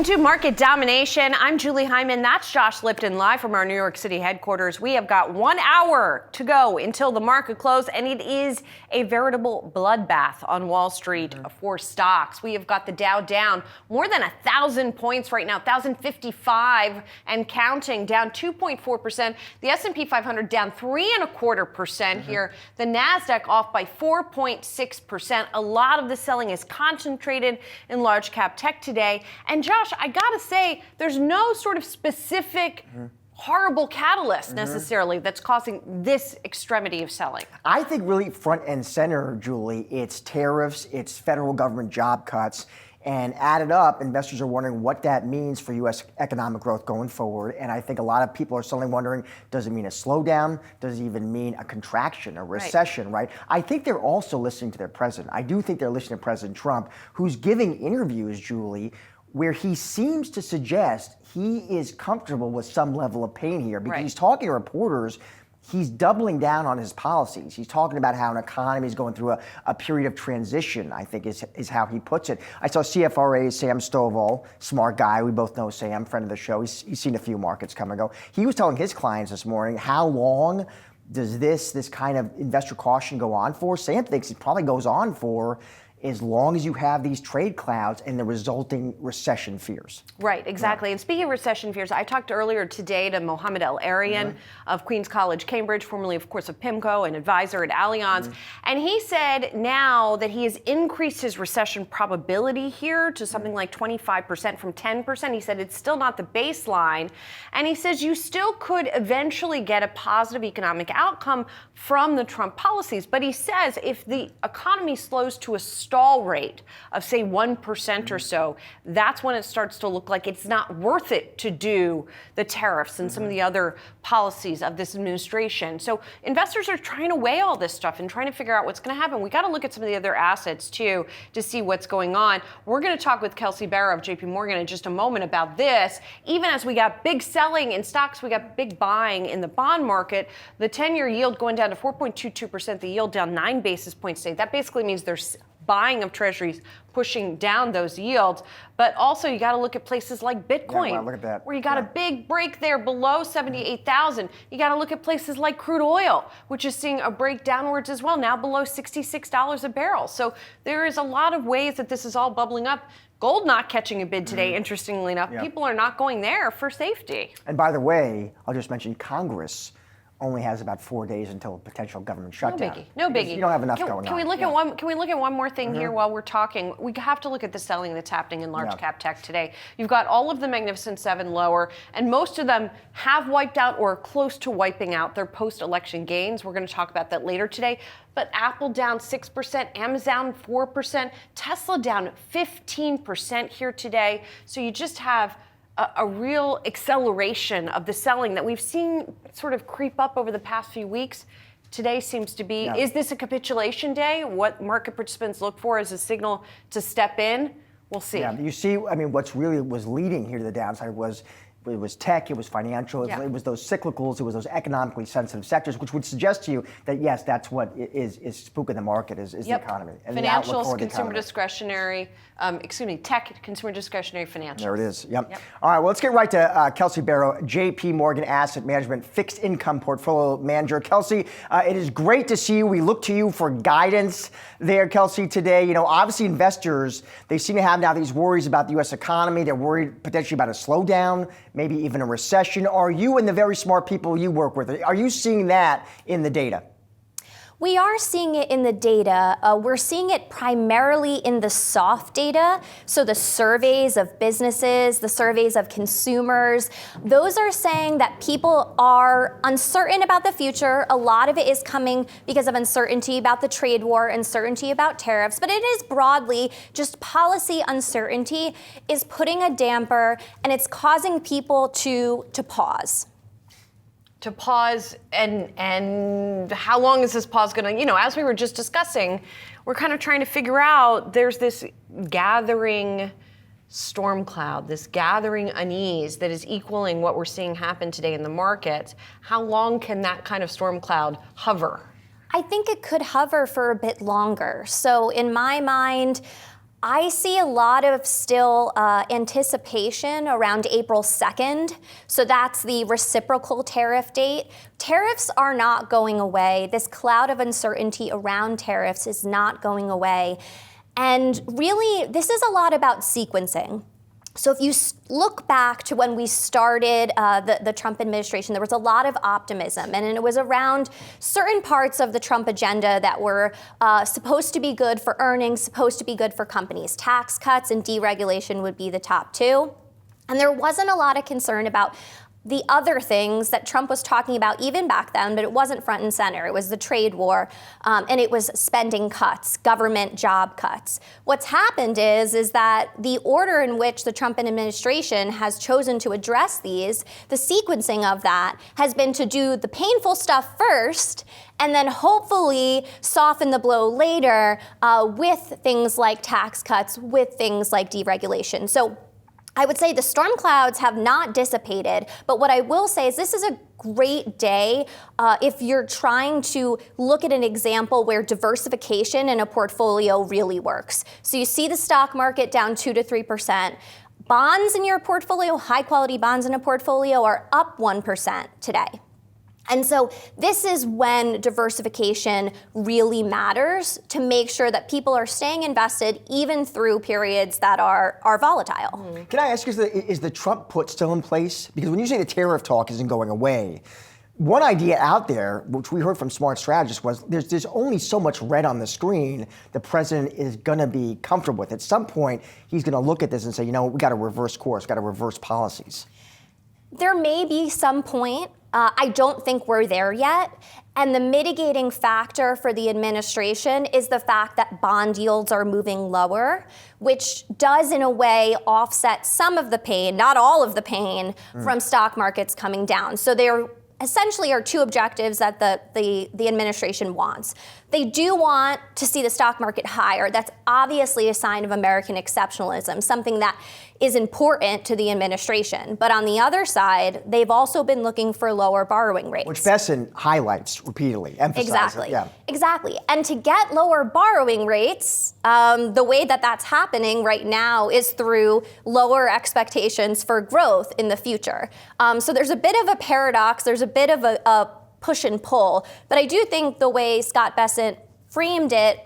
Welcome to Market Domination. I'm Julie Hyman. That's Josh Lipton, live from our New York City headquarters. We have got 1 hour to go until the market close, and it is a veritable bloodbath on Wall Street for stocks. We have got the Dow down more than 1,000 points right now, 1,055 and counting, down 2.4%. The S&P 500 down 3.25% here. The Nasdaq off by 4.6%. A lot of the selling is concentrated in large cap tech today. And Josh, I gotta say, there's no sort of specific horrible catalyst necessarily that's causing this extremity of selling. I think really front and center, Julie, it's tariffs, it's federal government job cuts, and added up, investors are wondering what that means for U.S. economic growth going forward. And I think a lot of people are suddenly wondering, does it mean a slowdown? Does it even mean a contraction, a recession, right? I think they're also listening to their president. I do think they're listening to President Trump, who's giving interviews, Julie, where he seems to suggest he is comfortable with some level of pain here because he's talking to reporters. He's doubling down on his policies. He's talking about how an economy is going through a period of transition, I think is how he puts it. I saw CFRA's Sam Stovall, smart guy. We both know Sam, friend of the show. He's seen a few markets come and go. He was telling his clients this morning, how long does this kind of investor caution go on for? Sam thinks it probably goes on for as long as you have these trade clouds and the resulting recession fears. Right, exactly. And speaking of recession fears, I talked earlier today to Mohammed El-Arian of Queen's College, Cambridge, formerly, of course, of PIMCO, an advisor at Allianz. And he said now that he has increased his recession probability here to something like 25% from 10%. He said it's still not the baseline. And he says you still could eventually get a positive economic outcome from the Trump policies. But he says if the economy slows to a stall rate of, say, 1% or so, that's when it starts to look like it's not worth it to do the tariffs and some of the other policies of this administration. So investors are trying to weigh all this stuff and trying to figure out what's going to happen. We got to look at some of the other assets, too, to see what's going on. We're going to talk with Kelsey Barra of JP Morgan in just a moment about this. Even as we got big selling in stocks, we got big buying in the bond market. The 10-year yield going down to 4.22%, the yield down 9 basis points today. That basically means there's buying of treasuries pushing down those yields. But also you got to look at places like Bitcoin, look at that. where you got a big break there below 78,000. You got to look at places like crude oil, which is seeing a break downwards as well, now below $66 a barrel. So there is a lot of ways that this is all bubbling up. Gold not catching a bid today, interestingly enough. People are not going there for safety. And by the way, I'll just mention Congress only has about 4 days until a potential government shutdown. No biggie. You don't have enough going on. Can we look at one more thing here while we're talking? We have to look at the selling that's happening in large cap tech today. You've got all of the Magnificent Seven lower, and most of them have wiped out or are close to wiping out their post-election gains. We're going to talk about that later today. But Apple down 6%, Amazon 4%, Tesla down 15% here today. So you just have a real acceleration of the selling that we've seen sort of creep up over the past few weeks. Today seems to be, is this a capitulation day? What market participants look for as a signal to step in? We'll see. Yeah, you see, I mean, what's really was leading here to the downside was it was tech, it was financial, it was those cyclicals, it was those economically sensitive sectors, which would suggest to you that, yes, that's what is spooking the market, is the economy. And financials, consumer discretionary, tech, consumer discretionary financials. There it is, All right, well, let's get right to Kelsey Barra, JP Morgan Asset Management Fixed Income Portfolio Manager. Kelsey, it is great to see you. We look to you for guidance there, Kelsey, today. You know, obviously investors, they seem to have now these worries about the U.S. economy. They're worried potentially about a slowdown, maybe even a recession. Are you and the very smart people you work with, are you seeing that in the data? We are seeing it in the data. We're seeing it primarily in the soft data. So the surveys of businesses, the surveys of consumers, those are saying that people are uncertain about the future. A lot of it is coming because of uncertainty about the trade war, uncertainty about tariffs, but it is broadly just policy uncertainty is putting a damper and it's causing people to pause. To pause, and how long is this pause going to, as we were just discussing, we're kind of trying to figure out, there's this gathering storm cloud, this gathering unease that is equaling what we're seeing happen today in the market. How long can that kind of storm cloud hover? I think it could hover for a bit longer. So in my mind, I see a lot of still anticipation around April 2nd. So that's the reciprocal tariff date. Tariffs are not going away. This cloud of uncertainty around tariffs is not going away. And really, this is a lot about sequencing. So if you look back to when we started the Trump administration, there was a lot of optimism, and it was around certain parts of the Trump agenda that were supposed to be good for earnings, supposed to be good for companies. Tax cuts and deregulation would be the top two. And there wasn't a lot of concern about the other things that Trump was talking about even back then, but it wasn't front and center. It was the trade war, and it was spending cuts, government job cuts. What's happened is that the order in which the Trump administration has chosen to address these, the sequencing of that has been to do the painful stuff first, and then hopefully soften the blow later with things like tax cuts, with things like deregulation. So I would say the storm clouds have not dissipated, but what I will say is this is a great day if you're trying to look at an example where diversification in a portfolio really works. So you see the stock market down 2 to 3%. Bonds in your portfolio, high quality bonds in a portfolio, are up 1% today. And so this is when diversification really matters to make sure that people are staying invested even through periods that are volatile. Mm-hmm. Can I ask you, is the Trump put still in place? Because when you say the tariff talk isn't going away, one idea out there, which we heard from smart strategists, was there's only so much red on the screen the president is going to be comfortable with. At some point, he's going to look at this and say, we got to reverse course, got to reverse policies. There may be some point. I don't think we're there yet. And the mitigating factor for the administration is the fact that bond yields are moving lower, which does in a way offset some of the pain, not all of the pain, from stock markets coming down. So there essentially are two objectives that the administration wants. They do want to see the stock market higher. That's obviously a sign of American exceptionalism, something that is important to the administration. But on the other side, they've also been looking for lower borrowing rates. Which Besson highlights repeatedly, emphasizes. Exactly. Yeah. Exactly. And to get lower borrowing rates, the way that that's happening right now is through lower expectations for growth in the future. So there's a bit of a paradox. There's a bit of a push and pull. But I do think the way Scott Bessent framed it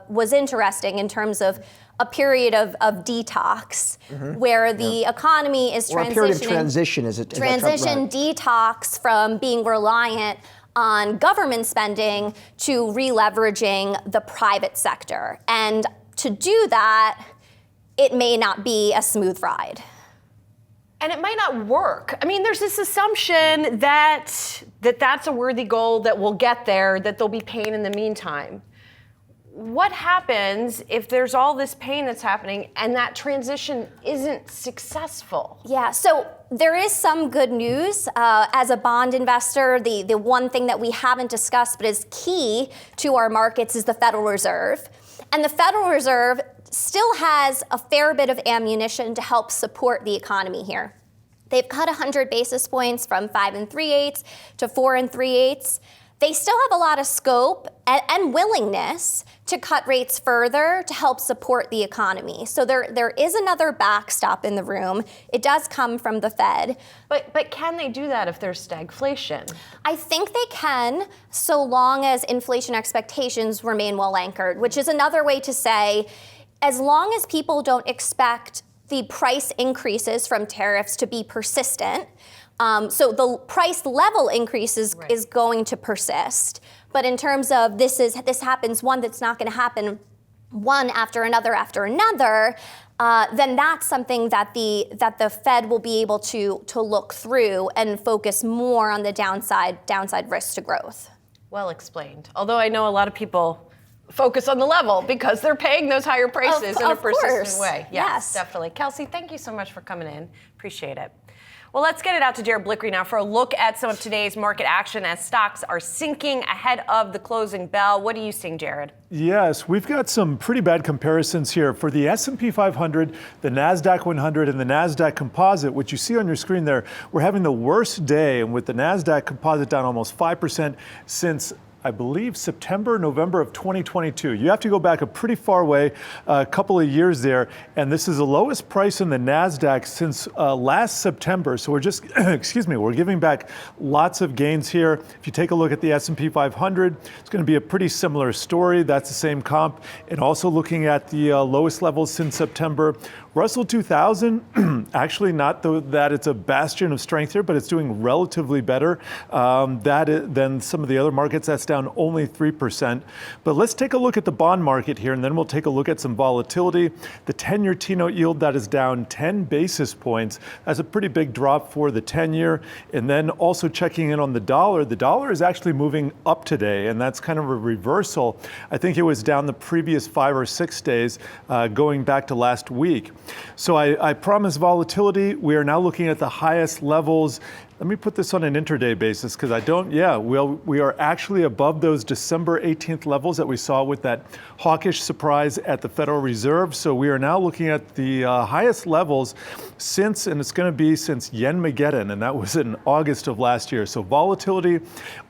was interesting in terms of a period of detox where the economy is transitioning. Or a period of transition, is it? Transition, detox from being reliant on government spending to re-leveraging the private sector. And to do that, it may not be a smooth ride. And it might not work. I mean, there's this assumption that that's a worthy goal, that we'll get there, that there'll be pain in the meantime. What happens if there's all this pain that's happening and that transition isn't successful? Yeah, so there is some good news. As a bond investor, the one thing that we haven't discussed but is key to our markets is the Federal Reserve. And the Federal Reserve still has a fair bit of ammunition to help support the economy here. They've cut 100 basis points from 5 3/8 to 4 3/8. They still have a lot of scope and willingness to cut rates further to help support the economy. So there is another backstop in the room. It does come from the Fed. But can they do that if there's stagflation? I think they can, so long as inflation expectations remain well anchored, which is another way to say, as long as people don't expect the price increases from tariffs to be persistent, so the price level increases is going to persist. But in terms of this happens one that's not going to happen one after another, then that's something that the Fed will be able to look through and focus more on the downside risks to growth. Well explained. Although I know a lot of people focus on the level because they're paying those higher prices in a persistent way. Yes, definitely. Kelsey, thank you so much for coming in. Appreciate it. Well, let's get it out to Jared Blickery now for a look at some of today's market action as stocks are sinking ahead of the closing bell. What are you seeing, Jared? Yes, we've got some pretty bad comparisons here. For the S&P 500, the NASDAQ 100, and the NASDAQ Composite, which you see on your screen there, we're having the worst day, and with the NASDAQ Composite down almost 5% since I believe, September, November of 2022. You have to go back a pretty far way, a couple of years there. And this is the lowest price in the NASDAQ since last September. So we're just, we're giving back lots of gains here. If you take a look at the S&P 500, it's going to be a pretty similar story. That's the same comp. And also looking at the lowest levels since September. Russell 2000, actually not that it's a bastion of strength here, but it's doing relatively better than some of the other markets. That's down only 3%. But let's take a look at the bond market here, and then we'll take a look at some volatility. The 10-year T-note yield, that is down 10 basis points. That's a pretty big drop for the 10-year. And then also checking in on the dollar. The dollar is actually moving up today, and that's kind of a reversal. I think it was down the previous 5 or 6 days, going back to last week. So I promise volatility. We are now looking at the highest levels. Let me put this on an intraday basis because we are actually above those December 18th levels that we saw with that hawkish surprise at the Federal Reserve. So we are now looking at the highest levels since Yen-mageddon, and that was in August of last year. So volatility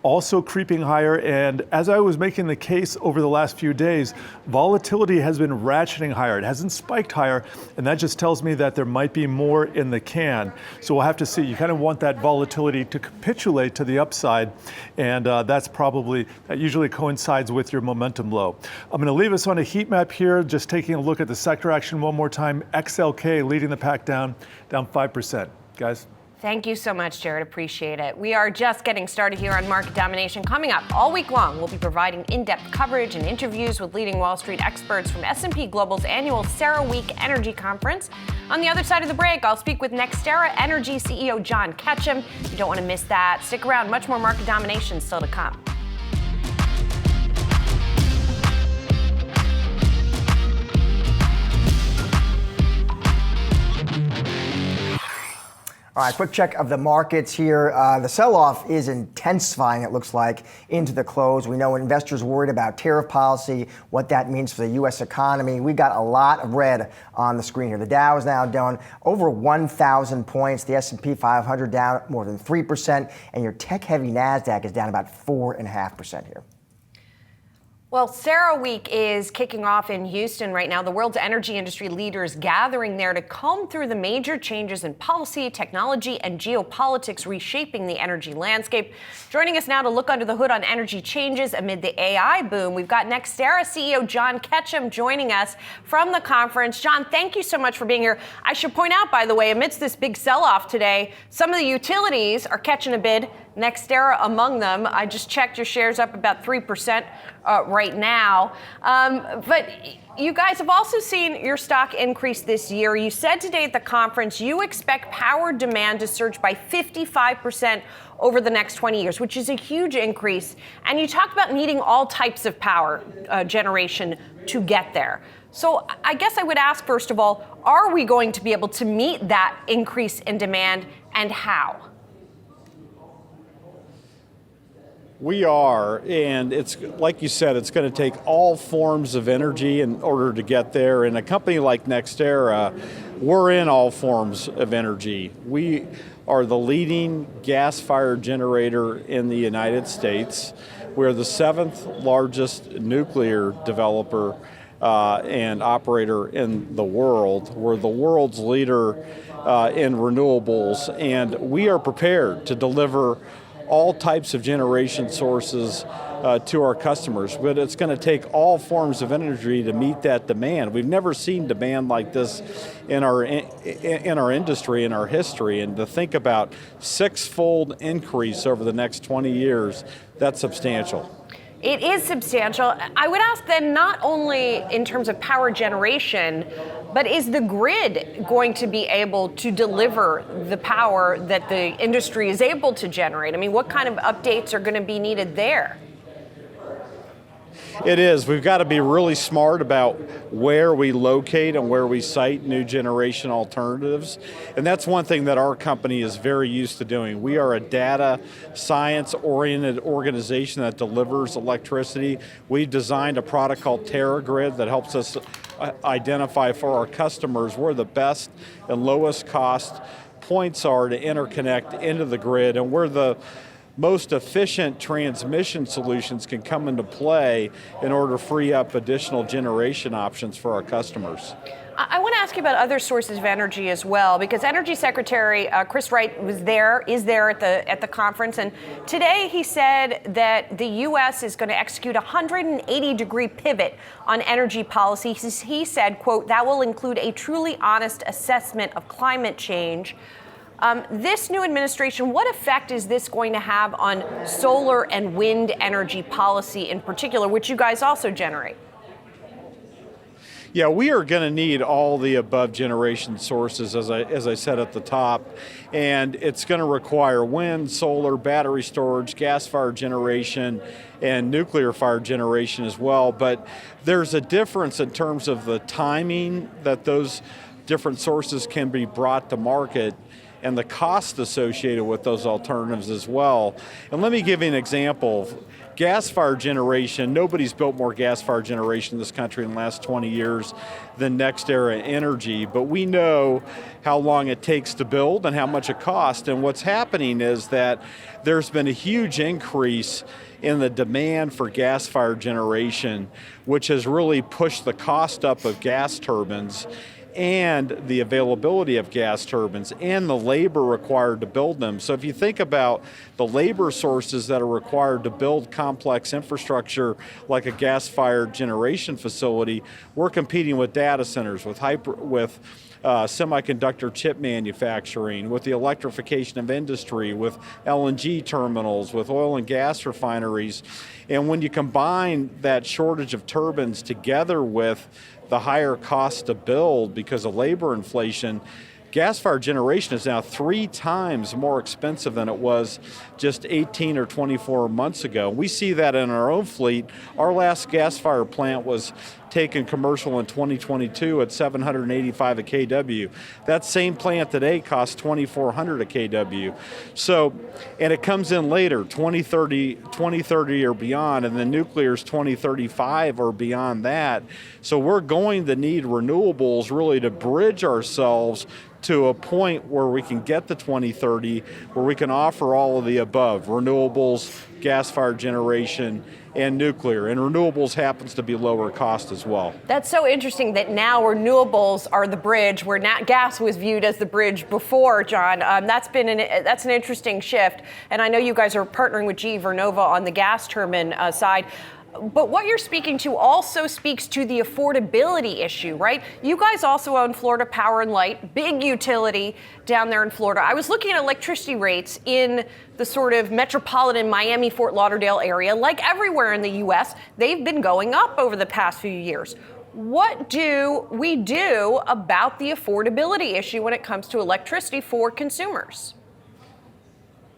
also creeping higher. And as I was making the case over the last few days, volatility has been ratcheting higher. It hasn't spiked higher, and that just tells me that there might be more in the can. So we'll have to see. You kind of want that volatility to capitulate to the upside, and that usually coincides with your momentum low. I'm going to leave us on a heat map here, just taking a look at the sector action one more time. XLK leading the pack down 5%. Guys. Thank you so much, Jared. Appreciate it. We are just getting started here on Market Domination. Coming up all week long, we'll be providing in-depth coverage and interviews with leading Wall Street experts from S&P Global's annual CERAWeek Energy Conference. On the other side of the break, I'll speak with NextEra Energy CEO John Ketchum. You don't want to miss that. Stick around. Much more Market Domination still to come. All right, quick check of the markets here. The sell-off is intensifying, it looks like, into the close. We know investors worried about tariff policy, what that means for the U.S. economy. We got a lot of red on the screen here. The Dow is now down over 1,000 points. The S&P 500 down more than 3%, and your tech-heavy NASDAQ is down about 4.5% here. Well, CERAWeek is kicking off in Houston right now. The world's energy industry leaders gathering there to comb through the major changes in policy, technology, and geopolitics reshaping the energy landscape. Joining us now to look under the hood on energy changes amid the AI boom, we've got NextEra CEO John Ketchum joining us from the conference. John, thank you so much for being here. I should point out, by the way, amidst this big sell-off today, some of the utilities are catching a bid. NextEra among them. I just checked your shares up about 3% right now. But you guys have also seen your stock increase this year. You said today at the conference you expect power demand to surge by 55% over the next 20 years, which is a huge increase. And you talked about needing all types of power generation to get there. So I guess I would ask, first of all, are we going to be able to meet that increase in demand, and how? We are, and it's like you said, it's going to take all forms of energy in order to get there. And a company like NextEra, we're in all forms of energy. We are the leading gas-fired generator in the United States. We're the 7th largest nuclear developer and operator in the world. We're the world's leader in renewables, and we are prepared to deliver all types of generation sources to our customers, but it's going to take all forms of energy to meet that demand. We've never seen demand like this in our industry, in our history, and to think about 6-fold increase over the next 20 years, that's substantial. It is substantial. I would ask then, not only in terms of power generation, but is the grid going to be able to deliver the power that the industry is able to generate? I mean, what kind of updates are going to be needed there? It is. We've got to be really smart about where we locate and where we site new generation alternatives. And that's one thing that our company is very used to doing. We are a data science-oriented organization that delivers electricity. We've designed a product called TerraGrid that helps us identify for our customers where the best and lowest cost points are to interconnect into the grid, and we're the most efficient transmission solutions can come into play in order to free up additional generation options for our customers. I want to ask you about other sources of energy as well, because Energy Secretary Chris Wright is there at the conference, and today he said that the U.S. is going to execute a 180-degree pivot on energy policy. He said, quote, that will include a truly honest assessment of climate change. This new administration, what effect is this going to have on solar and wind energy policy in particular, which you guys also generate? Yeah, we are going to need all the above generation sources, as I said at the top, and it's going to require wind, solar, battery storage, gas-fired generation, and nuclear-fired generation as well. But there's a difference in terms of the timing that those different sources can be brought to market and the cost associated with those alternatives as well. And let me give you an example. Gas-fired generation, nobody's built more gas-fired generation in this country in the last 20 years than NextEra Energy, but we know how long it takes to build and how much it costs. And what's happening is that there's been a huge increase in the demand for gas-fired generation, which has really pushed the cost up of gas turbines and the availability of gas turbines and the labor required to build them. So if you think about the labor sources that are required to build complex infrastructure like a gas-fired generation facility, we're competing with data centers, with semiconductor chip manufacturing, with the electrification of industry, with LNG terminals, with oil and gas refineries. And when you combine that shortage of turbines together with the higher cost to build because of labor inflation, gas-fired generation is now 3 times more expensive than it was just 18 or 24 months ago. We see that in our own fleet. Our last gas-fired plant was taken commercial in 2022 at $785 a kW. That same plant today costs $2,400 a kW. So, and it comes in later, 2030 or beyond, and the nuclear's 2035 or beyond that. So we're going to need renewables really to bridge ourselves to a point where we can get to 2030, where we can offer all of the above, renewables, gas-fired generation, and nuclear. And renewables happens to be lower cost as well. That's so interesting that now renewables are the bridge, where gas was viewed as the bridge before, John. That's an interesting shift. And I know you guys are partnering with GE Vernova on the gas turbine side. But what you're speaking to also speaks to the affordability issue, right? You guys also own Florida Power and Light, big utility down there in Florida. I was looking at electricity rates in the sort of metropolitan Miami, Fort Lauderdale area. Like everywhere in the U.S., they've been going up over the past few years. What do we do about the affordability issue when it comes to electricity for consumers?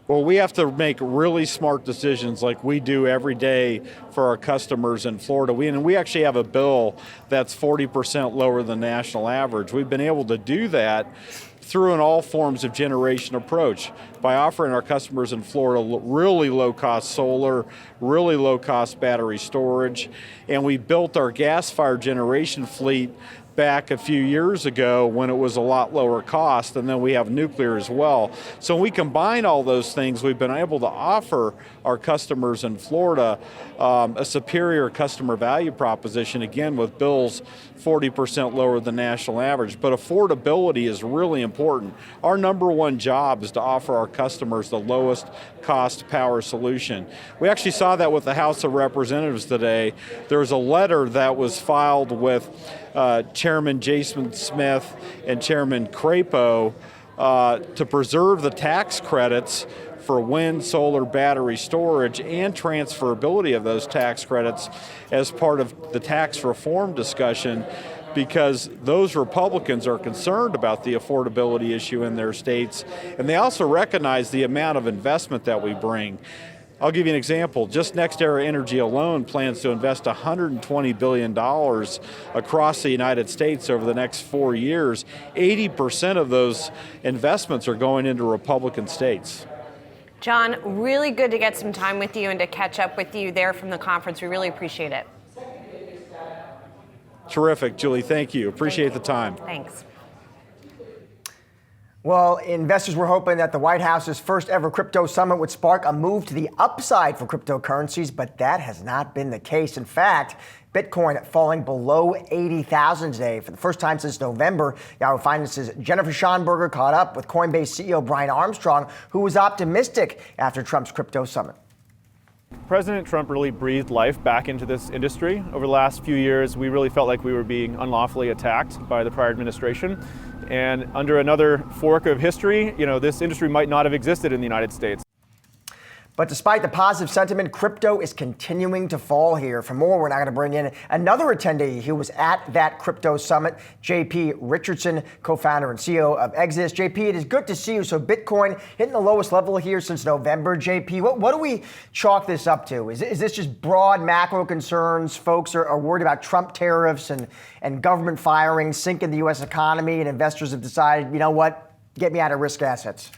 Well, we have to make really smart decisions like we do every day for our customers in Florida. We actually have a bill that's 40% lower than national average. We've been able to do that through an all forms of generation approach by offering our customers in Florida really low-cost solar, really low-cost battery storage, and we built our gas-fired generation fleet back a few years ago when it was a lot lower cost, and then we have nuclear as well. So when we combine all those things, we've been able to offer our customers in Florida a superior customer value proposition, again with bills 40% lower than national average. But affordability is really important. Our number one job is to offer our customers the lowest cost power solution. We actually saw that with the House of Representatives today. There was a letter that was filed with Chairman Jason Smith and Chairman Crapo to preserve the tax credits for wind, solar, battery storage, and transferability of those tax credits as part of the tax reform discussion, because those Republicans are concerned about the affordability issue in their states, and they also recognize the amount of investment that we bring. I'll give you an example. Just NextEra Energy alone plans to invest $120 billion across the United States over the next 4 years. 80% of those investments are going into Republican states. John, really good to get some time with you and to catch up with you there from the conference. We really appreciate it. Terrific, Julie. Thank you. Appreciate the time. Thanks. Well, investors were hoping that the White House's first ever crypto summit would spark a move to the upside for cryptocurrencies, but that has not been the case. In fact, Bitcoin falling below 80,000 today for the first time since November. Yahoo Finance's Jennifer Schonberger caught up with Coinbase CEO Brian Armstrong, who was optimistic after Trump's crypto summit. President Trump really breathed life back into this industry. Over the last few years, we really felt like we were being unlawfully attacked by the prior administration. And under another fork of history, this industry might not have existed in the United States. But despite the positive sentiment, crypto is continuing to fall here. For more, we're now going to bring in another attendee who was at that crypto summit, JP Richardson, co-founder and CEO of Exodus. JP, it is good to see you. So Bitcoin hitting the lowest level here since November. JP, what do we chalk this up to? Is this just broad macro concerns? Folks are worried about Trump tariffs and government firings sinking the U.S. economy, and investors have decided, you know what, get me out of risk assets.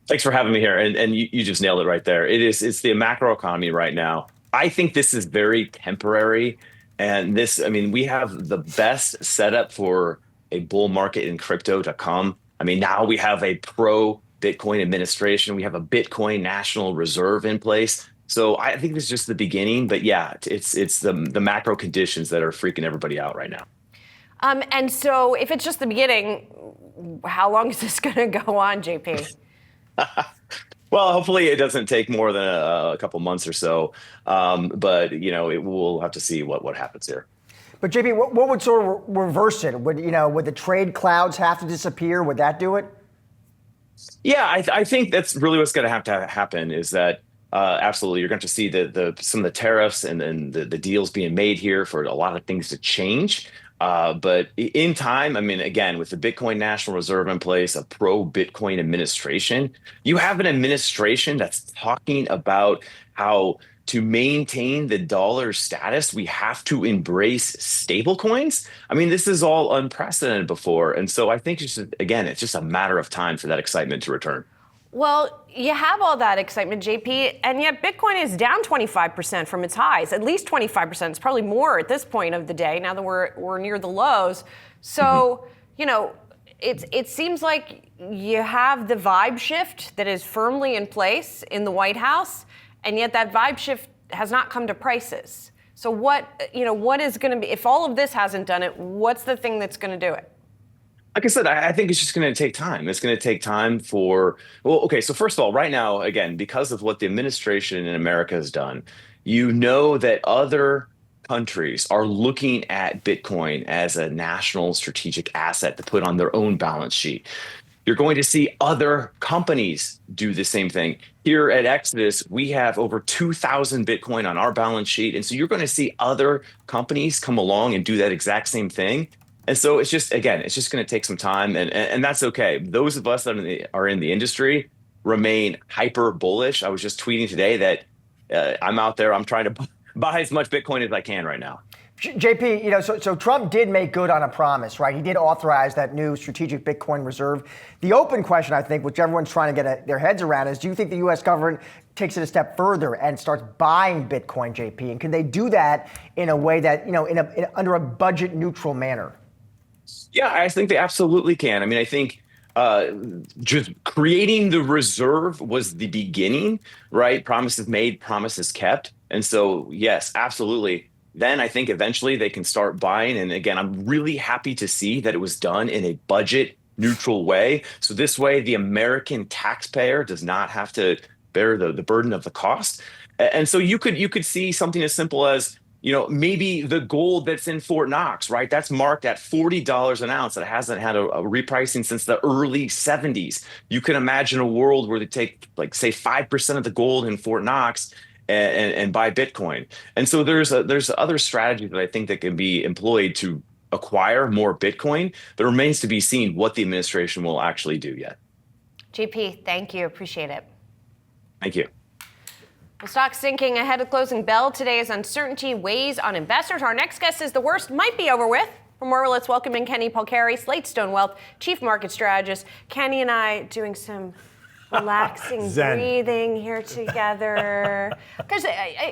Thanks for having me here. And you just nailed it right there. It's the macro economy right now. I think this is very temporary. And we have the best setup for a bull market in crypto to come. Now we have a pro Bitcoin administration. We have a Bitcoin National Reserve in place. So I think this is just the beginning. But yeah, it's the macro conditions that are freaking everybody out right now. And so if it's just the beginning, how long is this going to go on, JP? Well, hopefully it doesn't take more than a couple months or so. But we'll have to see what happens here. But JP, what would sort of reverse it? Would the trade clouds have to disappear? Would that do it? Yeah, I think that's really what's going to have to happen is that absolutely you're going to see some of the tariffs and then the deals being made here for a lot of things to change. But in time, again, with the Bitcoin National Reserve in place, a pro-Bitcoin administration, you have an administration that's talking about how to maintain the dollar status, we have to embrace stable coins. This is all unprecedented before. And so I think, it's just a matter of time for that excitement to return. Well, you have all that excitement, JP, and yet Bitcoin is down 25% from its highs, at least 25%. It's probably more at this point of the day, now that we're near the lows. So, it seems like you have the vibe shift that is firmly in place in the White House, and yet that vibe shift has not come to prices. So what is going to be, if all of this hasn't done it, what's the thing that's going to do it? Like I said, I think it's just going to take time. It's going to take time so first of all, right now, again, because of what the administration in America has done, that other countries are looking at Bitcoin as a national strategic asset to put on their own balance sheet. You're going to see other companies do the same thing. Here at Exodus, we have over 2,000 Bitcoin on our balance sheet. And so you're going to see other companies come along and do that exact same thing. And so it's just going to take some time, and that's okay. Those of us that are in the industry remain hyper bullish. I was just tweeting today that I'm out there. I'm trying to buy as much Bitcoin as I can right now. JP, so Trump did make good on a promise, right? He did authorize that new strategic Bitcoin reserve. The open question, I think, which everyone's trying to get their heads around is, do you think the U.S. government takes it a step further and starts buying Bitcoin, JP? And can they do that in a way that, under a budget neutral manner? Yeah, I think they absolutely can. I think just creating the reserve was the beginning, right? Promises made, promises kept. And so, yes, absolutely. Then I think eventually they can start buying. And again, I'm really happy to see that it was done in a budget neutral way. So this way, the American taxpayer does not have to bear the burden of the cost. And so you could see something as simple as, maybe the gold that's in Fort Knox, right? That's marked at $40 an ounce. That hasn't had a repricing since the early 70s. You can imagine a world where they take, say, 5% of the gold in Fort Knox and buy Bitcoin. And so there's other strategies that I think that can be employed to acquire more Bitcoin, but it remains to be seen what the administration will actually do yet. JP, thank you. Appreciate it. Thank you. Well, stocks sinking ahead of closing bell today as uncertainty weighs on investors. Our next guest says the worst might be over with. For more, let's welcome in Kenny Polcari, Slatestone Wealth Chief Market Strategist. Kenny and I doing some relaxing breathing here together. Because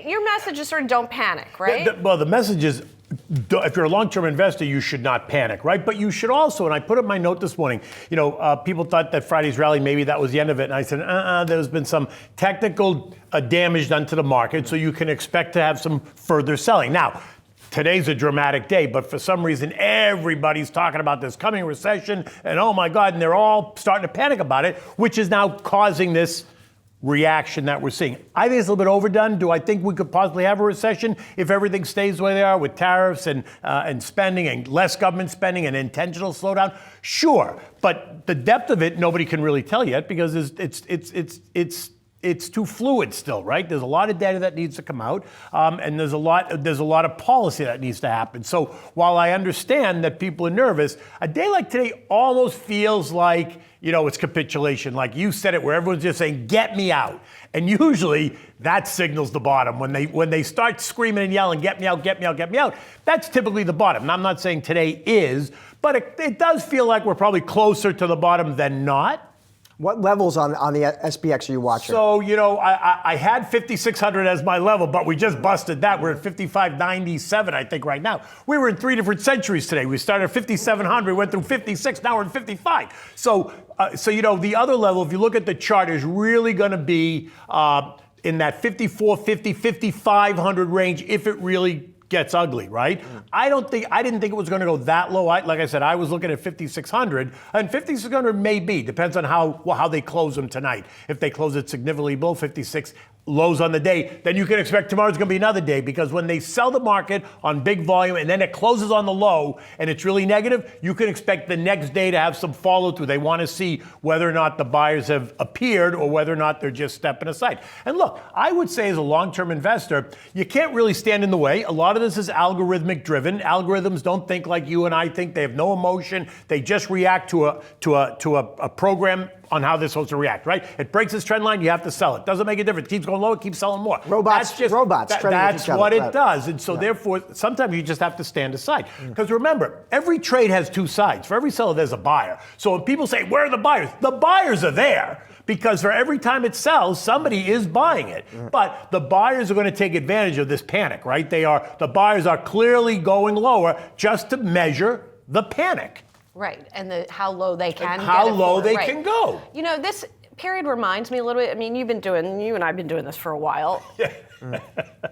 your message is sort of don't panic, right? Well, the message is if you're a long-term investor, you should not panic, right? But you should also, and I put up my note this morning, people thought that Friday's rally, maybe that was the end of it. And I said, there's been some technical damage done to the market, so you can expect to have some further selling. Now, today's a dramatic day, but for some reason, everybody's talking about this coming recession, and oh my God, and they're all starting to panic about it, which is now causing this reaction that we're seeing. I think it's a little bit overdone. Do I think we could possibly have a recession if everything stays the way they are with tariffs and spending and less government spending and intentional slowdown? Sure, but the depth of it, nobody can really tell yet because it's too fluid still, right? There's a lot of data that needs to come out, and there's a lot of policy that needs to happen. So while I understand that people are nervous, a day like today almost feels like, it's capitulation. Like you said it, where everyone's just saying, get me out. And usually that signals the bottom. When they start screaming and yelling, get me out, get me out, get me out, that's typically the bottom. And I'm not saying today is, but it does feel like we're probably closer to the bottom than not. What levels on the SPX are you watching? So, I had 5,600 as my level, but we just busted that. We're at 5,597, I think, right now. We were in 3 different centuries today. We started at 5,700, went through 56, now we're in 55. So the other level, if you look at the chart, is really going to be in that 5,450, 5,500 range if it really gets ugly, right? I didn't think it was going to go that low. Like I said, I was looking at 5,600, and 5,600 may be, depends on how they close them tonight. If they close it significantly below 56, lows on the day, then you can expect tomorrow's going to be another day, because when they sell the market on big volume and then it closes on the low and it's really negative, you can expect the next day to have some follow through. They want to see whether or not the buyers have appeared or whether or not they're just stepping aside. And look, I would say as a long-term investor, you can't really stand in the way. A lot of this is algorithmic driven. Algorithms don't think like you and I think. They have no emotion. They just react to a program on how this supposed to react, right? It breaks its trend line, you have to sell it. Doesn't make a difference. It keeps going low, it keeps selling more. Robots. That's what it does. And so therefore, sometimes you just have to stand aside. Because remember, every trade has two sides. For every seller, there's a buyer. So when people say, where are the buyers? The buyers are there. Because for every time it sells, somebody is buying it. But the buyers are going to take advantage of this panic, right? The buyers are clearly going lower just to measure the panic. Right, and how low they can get. How low they can go. This period reminds me a little bit, I mean, you and I have been doing this for a while.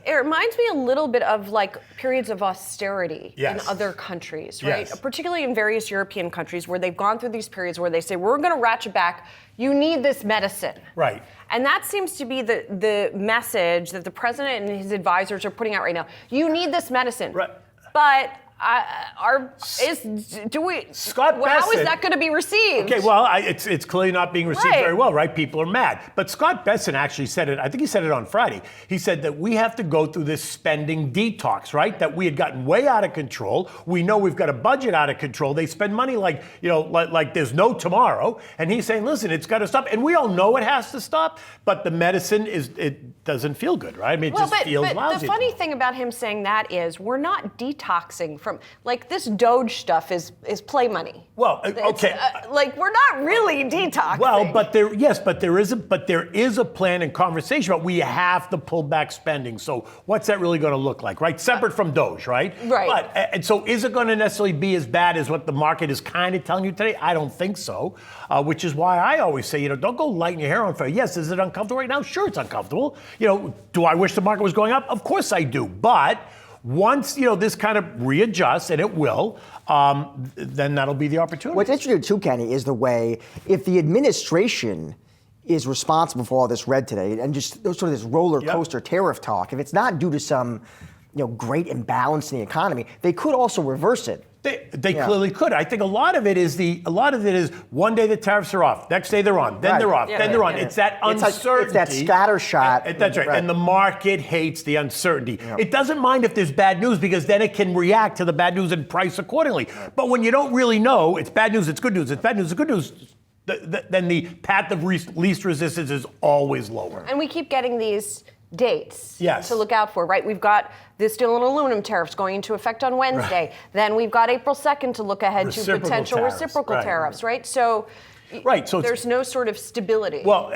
It reminds me a little bit of like periods of austerity in other countries, right? Particularly in various European countries where they've gone through these periods where they say, we're going to ratchet back, you need this medicine. Right. And that seems to be the message that the president and his advisors are putting out right now. You need this medicine. Right. But how is that going to be received? Okay, well, it's clearly not being received very well, right? People are mad. But Scott Bessent actually said it, I think he said it on Friday. He said that we have to go through this spending detox, right? That we had gotten way out of control. We know we've got a budget out of control. They spend money like there's no tomorrow. And he's saying, listen, it's got to stop. And we all know it has to stop, but the medicine it doesn't feel good, right? I mean, it feels lousy. The funny thing about him saying that is we're not detoxing from, like, this Doge stuff is play money. Well, okay. We're not really detoxing. Well, but there is a plan and conversation, but we have to pull back spending. So what's that really going to look like, right? Separate from Doge, right? Right. But, and so is it going to necessarily be as bad as what the market is kind of telling you today? I don't think so, which is why I always say, don't go lighting your hair on fire. Yes, is it uncomfortable right now? Sure, it's uncomfortable. Do I wish the market was going up? Of course I do. But once this kind of readjusts, and it will, then that'll be the opportunity. What's interesting too, Kenny, is the way if the administration is responsible for all this red today and just sort of this roller coaster tariff talk, if it's not due to some great imbalance in the economy, they could also reverse it. They clearly could. I think a lot of it is one day the tariffs are off, next day they're on, then they're off, then they're on. It's that uncertainty. It's that scattershot. That's right. And the market hates the uncertainty. Yeah. It doesn't mind if there's bad news because then it can react to the bad news and price accordingly. But when you don't really know, it's bad news, it's good news, it's bad news, it's good news, then the path of least resistance is always lower. And we keep getting these dates yes. to look out for, right? We've got the steel and aluminum tariffs going into effect on Wednesday. Right. Then we've got April 2nd to look ahead to potential reciprocal tariffs, right? So, Right. So there's no sort of stability. Well,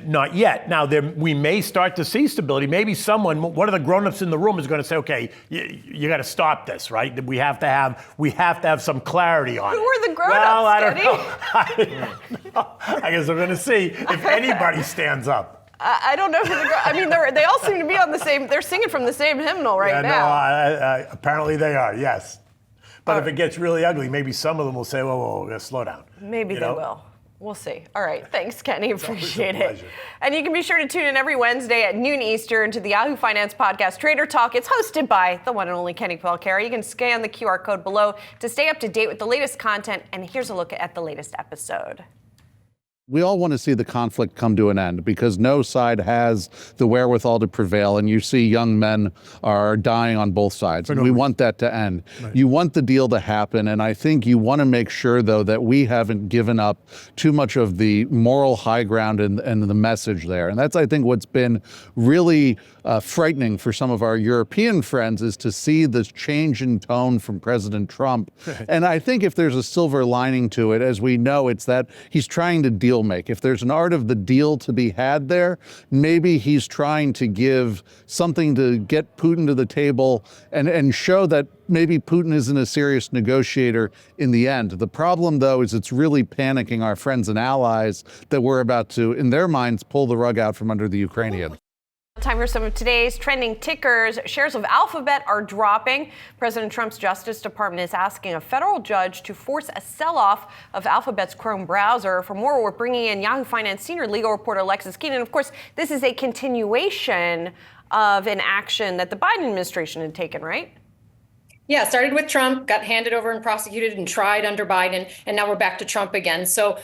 not yet. Now, we may start to see stability. Maybe one of the grown-ups in the room is going to say, "Okay, you got to stop this, right? We have to have some clarity on it." Who are the grown-ups? Well, I don't know. I guess we're going to see if anybody stands up. I don't know who I mean, they all seem to be on the same. They're singing from the same hymnal right now. No, apparently they are. Yes. But if it gets really ugly, maybe some of them will say, whoa, slow down. Maybe they will. We'll see. All right. Thanks, Kenny. Appreciate it. Pleasure. And you can be sure to tune in every Wednesday at noon Eastern to the Yahoo Finance podcast, Trader Talk. It's hosted by the one and only Kenny Pelcari. You can scan the QR code below to stay up to date with the latest content. And here's a look at the latest episode. We all want to see the conflict come to an end because no side has the wherewithal to prevail, and you see young men are dying on both sides, and we want that to end. Right. You want the deal to happen, and I think you want to make sure, though, that we haven't given up too much of the moral high ground and the message there. And that's, I think, what's been really frightening for some of our European friends is to see this change in tone from President Trump. And I think if there's a silver lining to it, as we know, it's that he's trying to deal make. If there's an art of the deal to be had there, maybe he's trying to give something to get Putin to the table and show that maybe Putin isn't a serious negotiator in the end. The problem, though, is it's really panicking our friends and allies that we're about to, in their minds, pull the rug out from under the Ukrainians. Time for some of today's trending tickers. Shares of Alphabet are dropping. President Trump's Justice Department is asking a federal judge to force a sell-off of Alphabet's Chrome browser. For more, we're bringing in Yahoo Finance senior legal reporter Alexis Keenan. Of course, this is a continuation of an action that the Biden administration had taken, right? Yeah, started with Trump, got handed over and prosecuted and tried under Biden, and now we're back to Trump again. So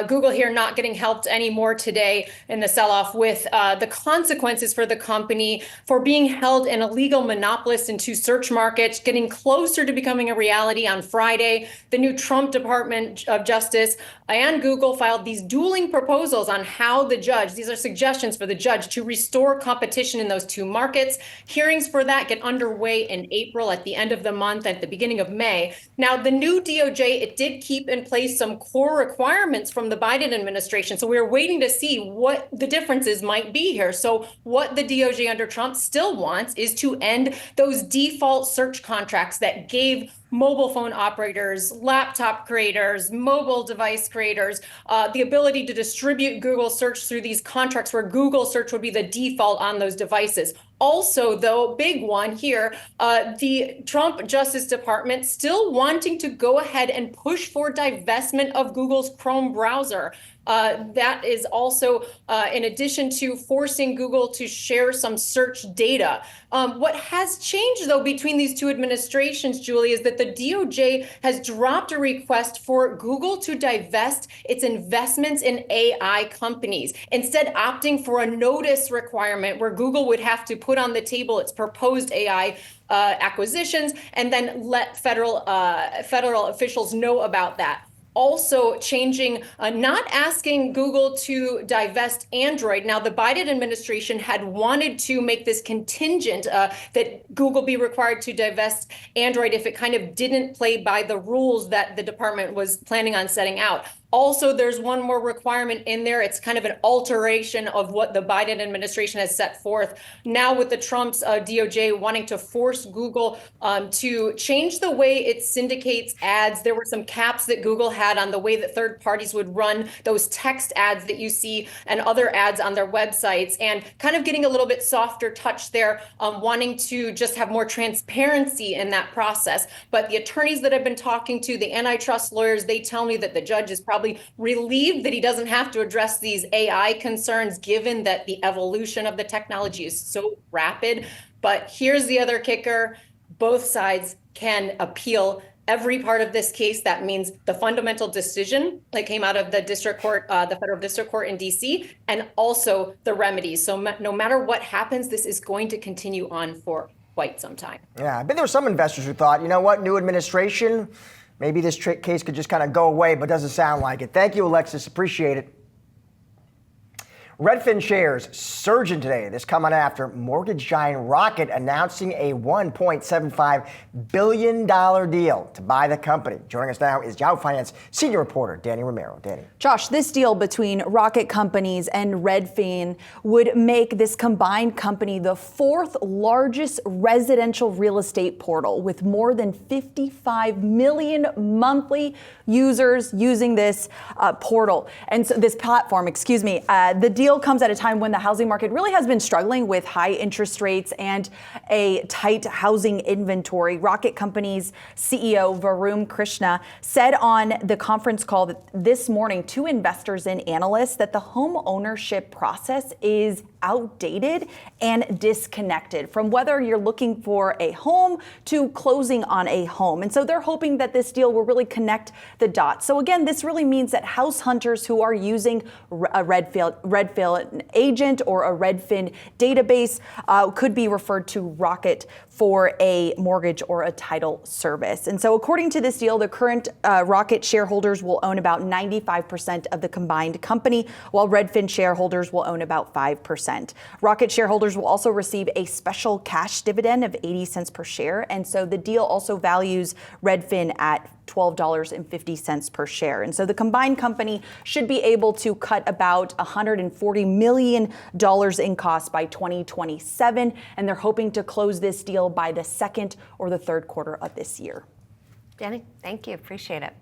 Google here not getting helped anymore today in the sell-off with the consequences for the company for being held an illegal monopolist in two search markets, getting closer to becoming a reality on Friday. The new Trump Department of Justice and Google filed these dueling proposals on how the judge, these are suggestions for the judge to restore competition in those two markets. Hearings for that get underway in April at the end of the month, at the beginning of May. Now, the new DOJ, it did keep in place some core requirements from the Biden administration. So we're waiting to see what the differences might be here. So what the DOJ under Trump still wants is to end those default search contracts that gave mobile phone operators, laptop creators, mobile device creators, the ability to distribute Google search through these contracts where Google search would be the default on those devices. Also, though, big one here, the Trump Justice Department still wanting to go ahead and push for divestment of Google's Chrome browser. That is also in addition to forcing Google to share some search data. What has changed, though, between these two administrations, Julie, is that the DOJ has dropped a request for Google to divest its investments in AI companies, instead opting for a notice requirement where Google would have to put on the table its proposed AI acquisitions and then let federal officials know about that. Also changing, not asking Google to divest Android. Now, the Biden administration had wanted to make this contingent that Google be required to divest Android if it kind of didn't play by the rules that the department was planning on setting out. Also, there's one more requirement in there. It's kind of an alteration of what the Biden administration has set forth. Now with the Trump's DOJ wanting to force Google to change the way it syndicates ads. There were some caps that Google had on the way that third parties would run those text ads that you see and other ads on their websites, and kind of getting a little bit softer touch there, wanting to just have more transparency in that process. But the attorneys that I've been talking to, the antitrust lawyers, they tell me that the judge is probably relieved that he doesn't have to address these AI concerns, given that the evolution of the technology is so rapid. But here's the other kicker. Both sides can appeal every part of this case. That means the fundamental decision that came out of the district court, the federal district court in DC, and also the remedies. So no matter what happens, this is going to continue on for quite some time. Yeah, I bet there were some investors who thought, you know what, new administration, maybe this case could just kind of go away, but doesn't sound like it. Thank you, Alexis. Appreciate it. Redfin shares surging today. This coming after mortgage giant Rocket announcing a $1.75 billion deal to buy the company. Joining us now is Yahoo Finance senior reporter Danny Romero. Danny. Josh, this deal between Rocket Companies and Redfin would make this combined company the fourth largest residential real estate portal, with more than 55 million monthly users using this portal. And so this platform, the deal comes at a time when the housing market really has been struggling with high interest rates and a tight housing inventory. Rocket Company's CEO Varun Krishna said on the conference call this morning to investors and analysts that the home ownership process is outdated and disconnected from whether you're looking for a home to closing on a home. And so they're hoping that this deal will really connect the dots. So again, this really means that house hunters who are using a Redfin agent or a Redfin database could be referred to Rocket for a mortgage or a title service. And so according to this deal, the current Rocket shareholders will own about 95% of the combined company, while Redfin shareholders will own about 5%. Rocket shareholders will also receive a special cash dividend of 80 cents per share. And so the deal also values Redfin at $12.50 per share. And so the combined company should be able to cut about $140 million in costs by 2027. And they're hoping to close this deal by the second or the third quarter of this year. Danny, thank you. Appreciate it.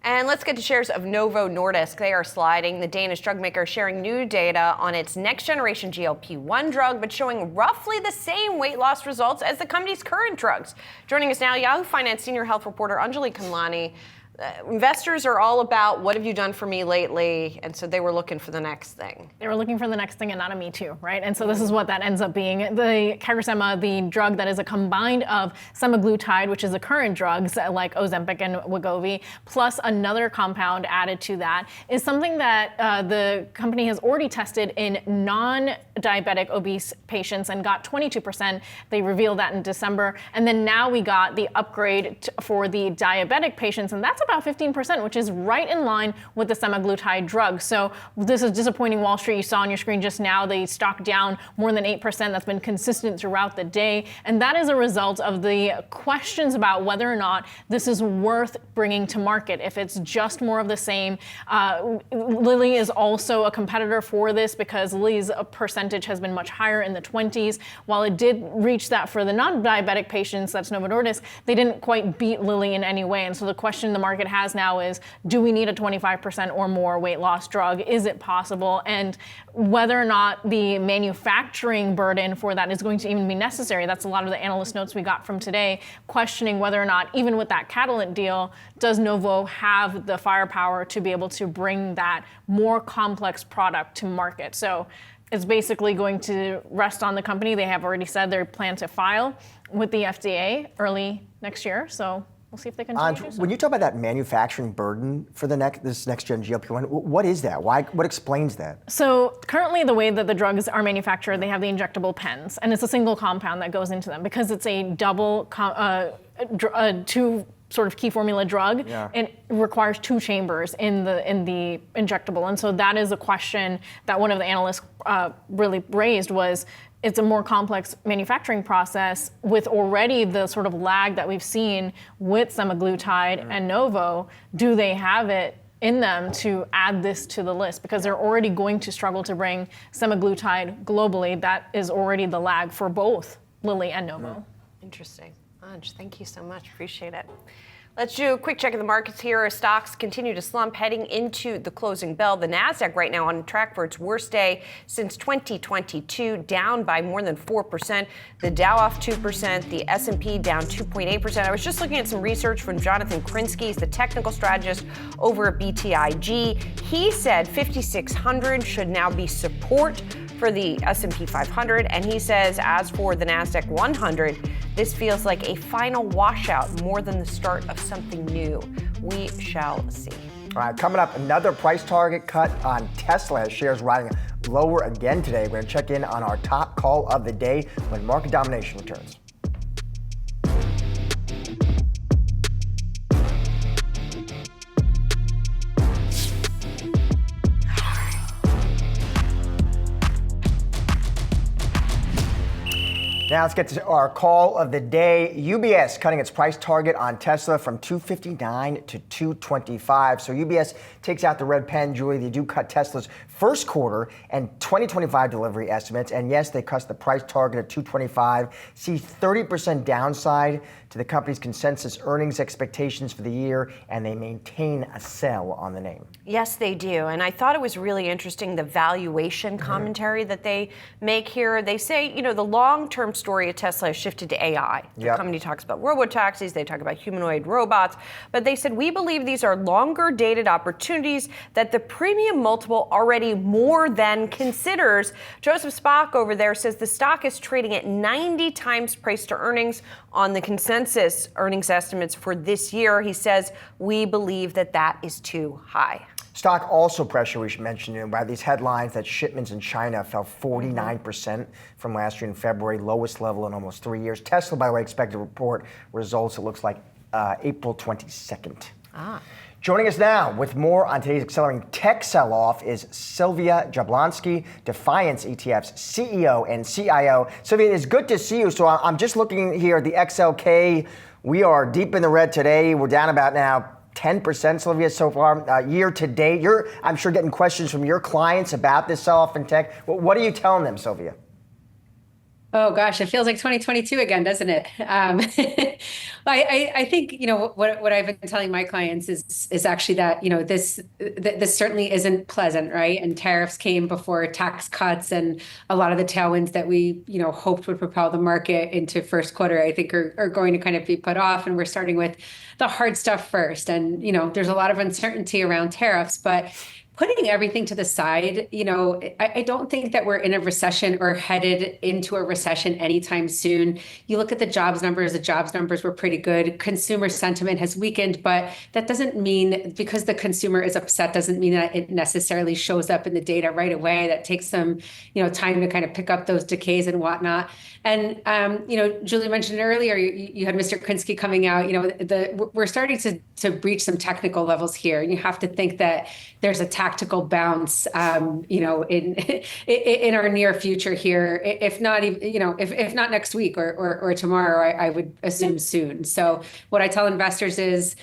And let's get to shares of Novo Nordisk. They are sliding. The Danish drug maker is sharing new data on its next-generation GLP-1 drug, but showing roughly the same weight loss results as the company's current drugs. Joining us now, Yahoo Finance senior health reporter Anjali Kamlani. Investors are all about what have you done for me lately, and so they were looking for the next thing. They were looking for the next thing and not a me too, right? And so this is what that ends up being. The CagriSema, the drug that is a combined of semaglutide, which is the current drugs like Ozempic and Wegovy, plus another compound added to that, is something that the company has already tested in non-diabetic obese patients and got 22%. They revealed that in December. And then now we got the upgrade for the diabetic patients, and that's about 15%, which is right in line with the semaglutide drug. So this is disappointing Wall Street. You saw on your screen just now, the stock down more than 8%. That's been consistent throughout the day. And that is a result of the questions about whether or not this is worth bringing to market. If it's just more of the same. Lilly is also a competitor for this because Lilly's percentage has been much higher in the 20s. While it did reach that for the non-diabetic patients, that's Novo Nordisk, they didn't quite beat Lilly in any way. And so the question the market has now is, do we need a 25% or more weight loss drug? Is it possible? And whether or not the manufacturing burden for that is going to even be necessary. That's a lot of the analyst notes we got from today, questioning whether or not, even with that Catalent deal, does Novo have the firepower to be able to bring that more complex product to market? So it's basically going to rest on the company. They have already said they plan to file with the FDA early next year. So we'll see if they continue to do so. When you talk about that manufacturing burden for this next-gen GLP-1, what is that? What explains that? So currently the way that the drugs are manufactured, they have the injectable pens, and it's a single compound that goes into them because it's a two sort of key formula drug. Yeah. It requires two chambers in the injectable. And so that is a question that one of the analysts really raised was, it's a more complex manufacturing process with already the sort of lag that we've seen with semaglutide and Novo. Do they have it in them to add this to the list? Because they're already going to struggle to bring semaglutide globally. That is already the lag for both Lilly and Novo. Interesting. Anj, thank you so much. Appreciate it. Let's do a quick check of the markets here. Stocks continue to slump heading into the closing bell. The NASDAQ right now on track for its worst day since 2022, down by more than 4%. The Dow off 2%, the S&P down 2.8%. I was just looking at some research from Jonathan Krinsky, he's the technical strategist over at BTIG. He said 5,600 should now be support for the S&P 500, and he says as for the NASDAQ 100, this feels like a final washout more than the start of something new. We shall see. All right, coming up, another price target cut on Tesla as shares riding lower again today. We're going to check in on our top call of the day when market domination returns. Now let's get to our call of the day. UBS cutting its price target on Tesla from $259 to $225. So UBS takes out the red pen, Julie. They do cut Tesla's first quarter and 2025 delivery estimates. And yes, they cut the price target at $225. See 30% downside to the company's consensus earnings expectations for the year, and they maintain a sell on the name. Yes, they do. And I thought it was really interesting, the valuation commentary that they make here. They say, you know, the long-term story at Tesla has shifted to AI. The company talks about robo-taxis, they talk about humanoid robots, but they said, we believe these are longer dated opportunities that the premium multiple already more than considers. Joseph Spock over there says the stock is trading at 90 times price to earnings on the consensus earnings estimates for this year. He says, we believe that that is too high. Stock also pressure, we should mention, by these headlines that shipments in China fell 49% from last year in February, lowest level in almost 3 years. Tesla, by the way, expected to report results, it looks like April 22nd. Joining us now with more on today's accelerating tech sell-off is Sylvia Jablonski, Defiance ETF's CEO and CIO. Sylvia, it's good to see you. So I'm just looking here at the XLK. We are deep in the red today. We're down about now 10%, Sylvia, so far year to date. You're, I'm sure, getting questions from your clients about this sell-off in tech. What are you telling them, Sylvia? Oh gosh, it feels like 2022 again, doesn't it? I think, you know, what I've been telling my clients is actually that, you know, this certainly isn't pleasant, right? And tariffs came before tax cuts, and a lot of the tailwinds that we, you know, hoped would propel the market into first quarter, I think are going to kind of be put off. And we're starting with the hard stuff first. And, you know, there's a lot of uncertainty around tariffs, but putting everything to the side, you know, I don't think that we're in a recession or headed into a recession anytime soon. You look at the jobs numbers were pretty good. Consumer sentiment has weakened, but that doesn't mean, because the consumer is upset, doesn't mean that it necessarily shows up in the data right away. That takes some, you know, time to kind of pick up those decays and whatnot. And, you know, Julie mentioned earlier, you had Mr. Krinsky coming out, you know, we're starting to breach some technical levels here. And you have to think that there's a tactical bounce, you know, in our near future here, if not even, you know, if not next week or tomorrow, I would assume soon. So what I tell investors is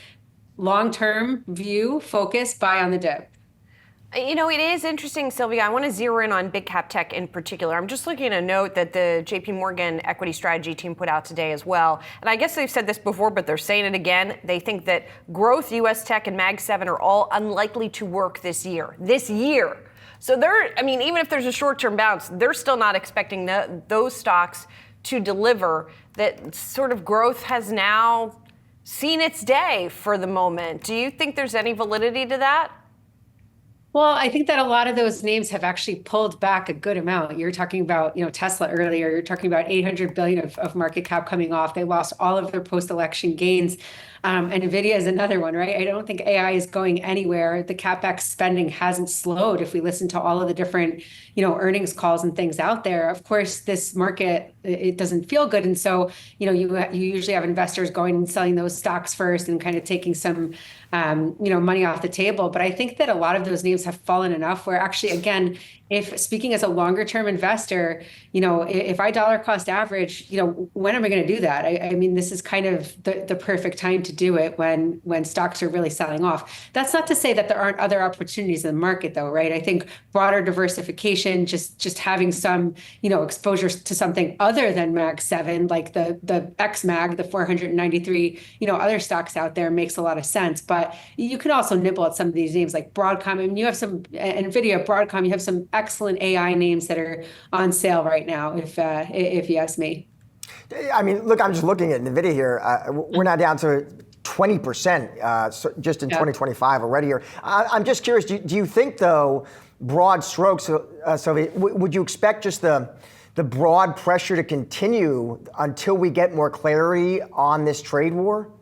long-term view, focus, buy on the dip. You know, it is interesting, Sylvia. I want to zero in on big cap tech in particular. I'm just looking at a note that the JP Morgan equity strategy team put out today as well. And I guess they've said this before, but they're saying it again. They think that growth, US tech, and Mag 7 are all unlikely to work this year. So I mean, even if there's a short-term bounce, they're still not expecting those stocks to deliver. That sort of growth has now seen its day for the moment. Do you think there's any validity to that? Well, I think that a lot of those names have actually pulled back a good amount. You're talking about, you know, Tesla earlier. You're talking about 800 billion of market cap coming off. They lost all of their post-election gains. And NVIDIA is another one, right? I don't think AI is going anywhere. The CapEx spending hasn't slowed. If we listen to all of the different, you know, earnings calls and things out there, of course, this market, it doesn't feel good. And so, you know, you usually have investors going and selling those stocks first and kind of taking some, you know, money off the table. But I think that a lot of those names have fallen enough where actually, again, if speaking as a longer term investor, you know, if I dollar cost average, you know, when am I going to do that? I mean, this is kind of the perfect time to do it when stocks are really selling off. That's not to say that there aren't other opportunities in the market though, right? I think broader diversification, just having some, you know, exposure to something other than Mag 7, like the X Mag, the 493, you know, other stocks out there makes a lot of sense. But you can also nibble at some of these names like Broadcom. I mean, you have some NVIDIA, Broadcom, you have some excellent AI names that are on sale right now, if you ask me. I mean, look, I'm just looking at NVIDIA here. We're now down to 20% just in 2025 already here. I'm just curious, do you think, though, broad strokes, Sylvia, would you expect just the broad pressure to continue until we get more clarity on this trade war?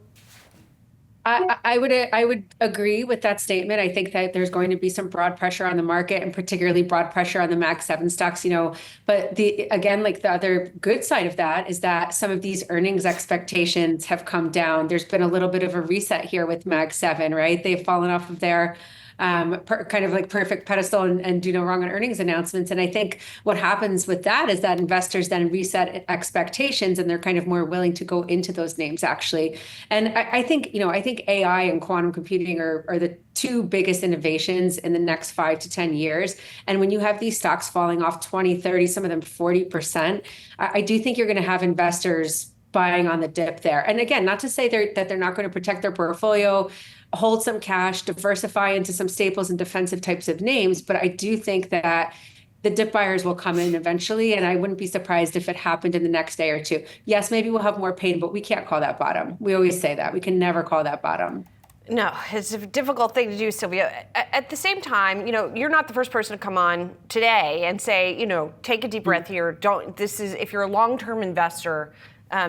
I would agree with that statement. I think that there's going to be some broad pressure on the market, and particularly broad pressure on the Mag 7 stocks, you know. But again, like the other good side of that is that some of these earnings expectations have come down. There's been a little bit of a reset here with Mag 7, right? They've fallen off of their kind of like perfect pedestal and do no wrong on earnings announcements. And I think what happens with that is that investors then reset expectations and they're kind of more willing to go into those names actually. And I think AI and quantum computing are the two biggest innovations in the next 5 to 10 years. And when you have these stocks falling off 20, 30, some of them 40%, I do think you're going to have investors buying on the dip there. And again, not to say that they're not going to protect their portfolio, hold some cash, diversify into some staples and defensive types of names. But I do think that the dip buyers will come in eventually. And I wouldn't be surprised if it happened in the next day or two. Yes, maybe we'll have more pain, but we can't call that bottom. We always say that. We can never call that bottom. No, it's a difficult thing to do, Sylvia. At the same time, you're not the first person to come on today and say, take a deep breath here. If you're a long-term investor,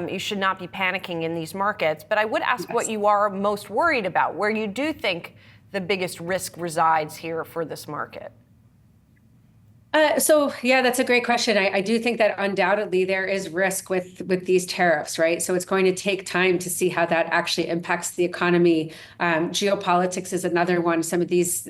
you should not be panicking in these markets. But I would ask what you are most worried about, where you do think the biggest risk resides here for this market. That's a great question. I do think that undoubtedly there is risk with these tariffs, right? So it's going to take time to see how that actually impacts the economy. Geopolitics is another one. Some of these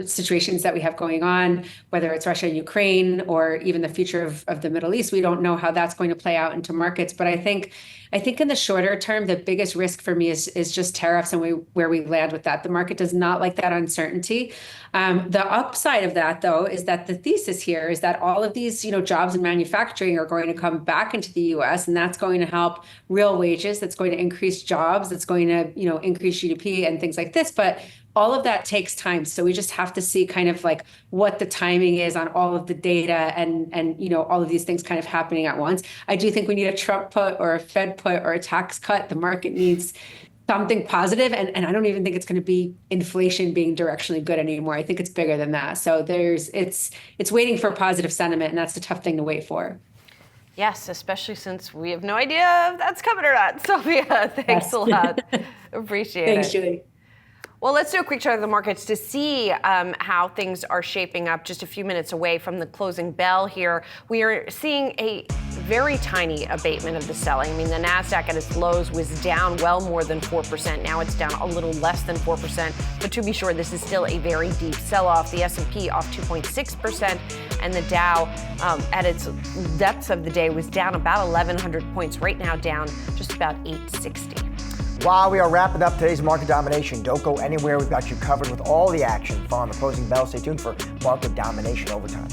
situations that we have going on, whether it's Russia, Ukraine, or even the future of the Middle East, we don't know how that's going to play out into markets. But I think in the shorter term, the biggest risk for me is just tariffs and where we land with that. The market does not like that uncertainty. The upside of that, though, is that the thesis here is that all of these, jobs in manufacturing are going to come back into the U.S. and that's going to help real wages. That's going to increase jobs. That's going to, increase GDP and things like this. But all of that takes time. So we just have to see kind of like what the timing is on all of the data and all of these things kind of happening at once. I do think we need a Trump put or a Fed put or a tax cut. The market needs something positive, and I don't even think it's going to be inflation being directionally good anymore. I think it's bigger than that. So it's waiting for positive sentiment, and that's the tough thing to wait for. Yes, especially since we have no idea if that's coming or not. Sylvia, thanks a lot. Appreciate it. Thanks, Julie. Well, let's do a quick check of the markets to see how things are shaping up just a few minutes away from the closing bell here. We are seeing a very tiny abatement of the selling. I mean, the NASDAQ at its lows was down well more than 4%. Now it's down a little less than 4%. But to be sure, this is still a very deep sell-off. The S&P off 2.6%, and the Dow at its depths of the day was down about 1,100 points. Right now down just about 860. While we are wrapping up today's market domination, don't go anywhere. We've got you covered with all the action following the closing bell. Stay tuned for Market Domination Overtime.